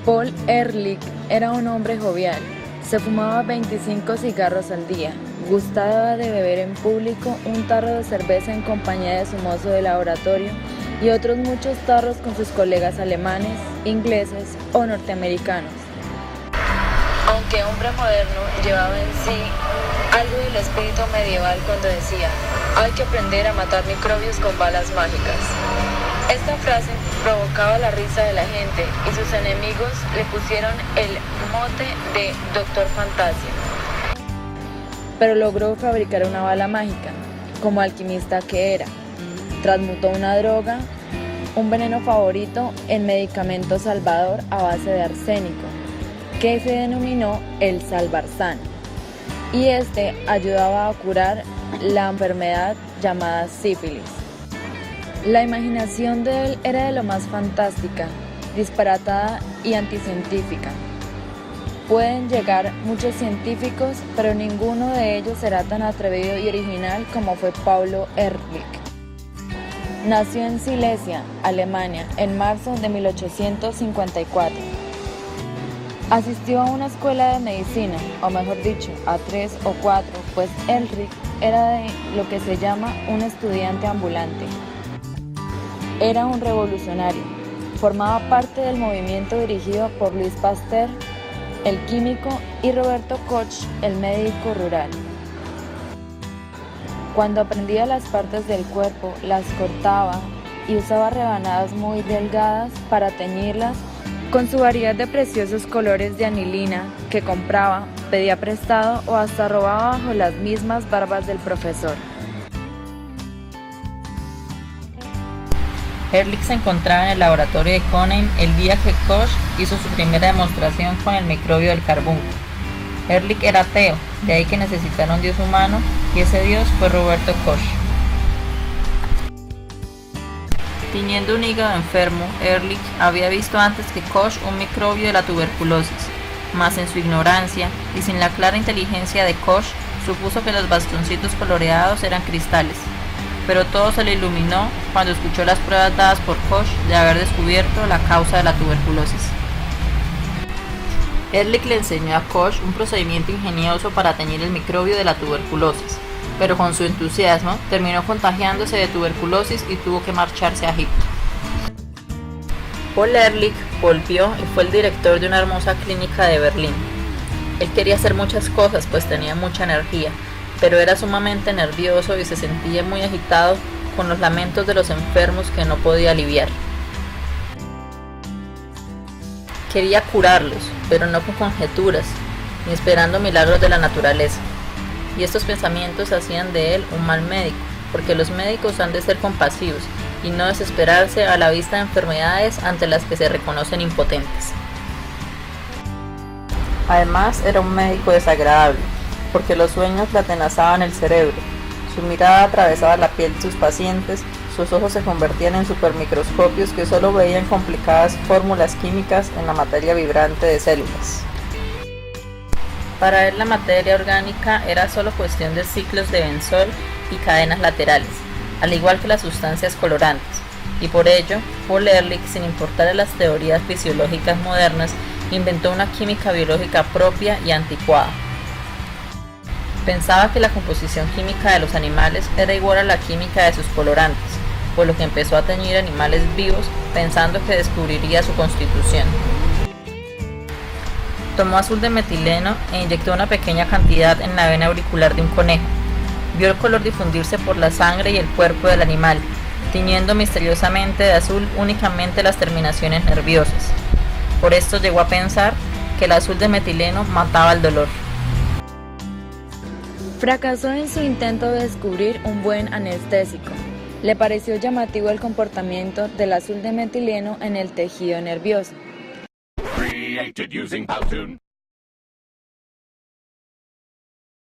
Paul Ehrlich era un hombre jovial. Se fumaba 25 cigarros al día. Gustaba de beber en público un tarro de cerveza en compañía de su mozo de laboratorio y otros muchos tarros con sus colegas alemanes, ingleses o norteamericanos. Aunque hombre moderno, llevaba en sí algo del espíritu medieval cuando decía: hay que aprender a matar microbios con balas mágicas. Esta frase provocaba la risa de la gente y sus enemigos le pusieron el mote de Doctor Fantasía. Pero logró fabricar una bala mágica, como alquimista que era. Transmutó una droga, un veneno favorito, en medicamento salvador a base de arsénico, que se denominó el Salvarsan, y este ayudaba a curar la enfermedad llamada sífilis. La imaginación de él era de lo más fantástica, disparatada y anticientífica. Pueden llegar muchos científicos, pero ninguno de ellos será tan atrevido y original como fue Paulo Ehrlich. Nació en Silesia, Alemania, en marzo de 1854. Asistió a una escuela de medicina, o mejor dicho, a 3 o 4, pues Ehrlich era de lo que se llama un estudiante ambulante. Era un revolucionario. Formaba parte del movimiento dirigido por Louis Pasteur, el químico, y Roberto Koch, el médico rural. Cuando aprendía las partes del cuerpo, las cortaba y usaba rebanadas muy delgadas para teñirlas con su variedad de preciosos colores de anilina que compraba, pedía prestado o hasta robaba bajo las mismas barbas del profesor. Ehrlich se encontraba en el laboratorio de Conan el día que Koch hizo su primera demostración con el microbio del carbunco. Ehrlich era ateo, de ahí que necesitara un dios humano, y ese dios fue Roberto Koch. Teniendo un hígado enfermo, Ehrlich había visto antes que Koch un microbio de la tuberculosis, mas en su ignorancia y sin la clara inteligencia de Koch, supuso que los bastoncitos coloreados eran cristales. Pero todo se le iluminó cuando escuchó las pruebas dadas por Koch de haber descubierto la causa de la tuberculosis. Ehrlich le enseñó a Koch un procedimiento ingenioso para teñir el microbio de la tuberculosis, pero con su entusiasmo terminó contagiándose de tuberculosis y tuvo que marcharse a Egipto. Paul Ehrlich volvió y fue el director de una hermosa clínica de Berlín. Él quería hacer muchas cosas, pues tenía mucha energía, pero era sumamente nervioso y se sentía muy agitado con los lamentos de los enfermos que no podía aliviar. Quería curarlos, pero no con conjeturas, ni esperando milagros de la naturaleza. Y estos pensamientos hacían de él un mal médico, porque los médicos han de ser compasivos y no desesperarse a la vista de enfermedades ante las que se reconocen impotentes. Además, era un médico desagradable, porque los sueños le atenazaban el cerebro, su mirada atravesaba la piel de sus pacientes, sus ojos se convertían en supermicroscopios que solo veían complicadas fórmulas químicas en la materia vibrante de células. Para él la materia orgánica era solo cuestión de ciclos de benzol y cadenas laterales, al igual que las sustancias colorantes, y por ello, Paul Ehrlich, sin importarle las teorías fisiológicas modernas, inventó una química biológica propia y anticuada. Pensaba que la composición química de los animales era igual a la química de sus colorantes, por lo que empezó a teñir animales vivos pensando que descubriría su constitución. Tomó azul de metileno e inyectó una pequeña cantidad en la vena auricular de un conejo. Vio el color difundirse por la sangre y el cuerpo del animal, tiñendo misteriosamente de azul únicamente las terminaciones nerviosas. Por esto llegó a pensar que el azul de metileno mataba el dolor. Fracasó en su intento de descubrir un buen anestésico. Le pareció llamativo el comportamiento del azul de metileno en el tejido nervioso.